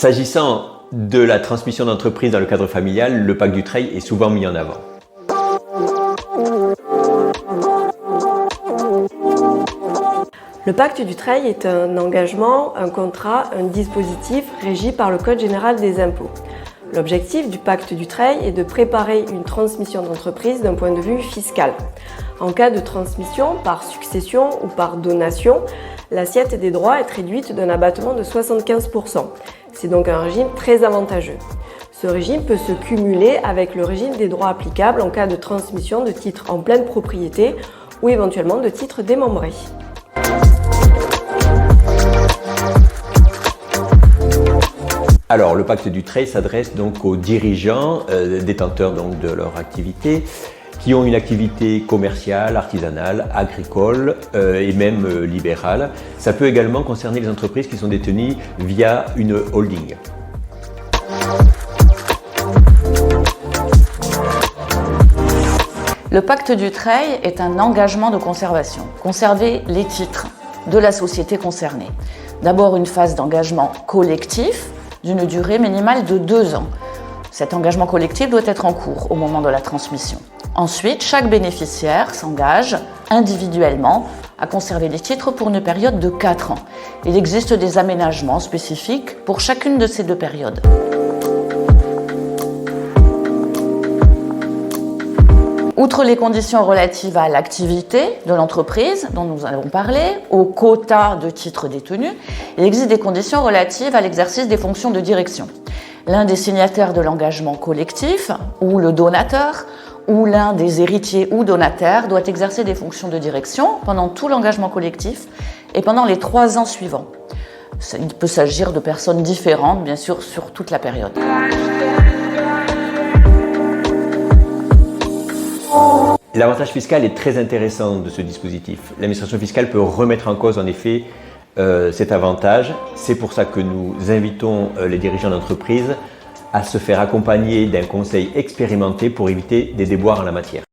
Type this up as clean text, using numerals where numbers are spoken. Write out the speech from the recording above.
S'agissant de la transmission d'entreprise dans le cadre familial, le pacte Dutreil est souvent mis en avant. Le pacte Dutreil est un engagement, un contrat, un dispositif régi par le Code général des impôts. L'objectif du pacte Dutreil est de préparer une transmission d'entreprise d'un point de vue fiscal. En cas de transmission par succession ou par donation, l'assiette des droits est réduite d'un abattement de 75%. C'est donc un régime très avantageux. Ce régime peut se cumuler avec le régime des droits applicables en cas de transmission de titres en pleine propriété ou éventuellement de titres démembrés. Alors, le pacte Dutreil s'adresse donc aux dirigeants, détenteurs donc de leur activité, qui ont une activité commerciale, artisanale, agricole et même libérale. Ça peut également concerner les entreprises qui sont détenues via une holding. Le pacte Dutreil est un engagement de conservation. Conserver les titres de la société concernée. D'abord une phase d'engagement collectif d'une durée minimale de 2 ans. Cet engagement collectif doit être en cours au moment de la transmission. Ensuite, chaque bénéficiaire s'engage individuellement à conserver les titres pour une période de 4 ans. Il existe des aménagements spécifiques pour chacune de ces 2 périodes. Outre les conditions relatives à l'activité de l'entreprise dont nous avons parlé, au quota de titres détenus, il existe des conditions relatives à l'exercice des fonctions de direction. L'un des signataires de l'engagement collectif, ou le donateur, ou l'un des héritiers ou donataires doit exercer des fonctions de direction pendant tout l'engagement collectif et pendant les 3 ans suivants. Il peut s'agir de personnes différentes, bien sûr, sur toute la période. L'avantage fiscal est très intéressant de ce dispositif. L'administration fiscale peut remettre en cause en effet cet avantage. C'est pour ça que nous invitons les dirigeants d'entreprise à se faire accompagner d'un conseil expérimenté pour éviter des déboires en la matière.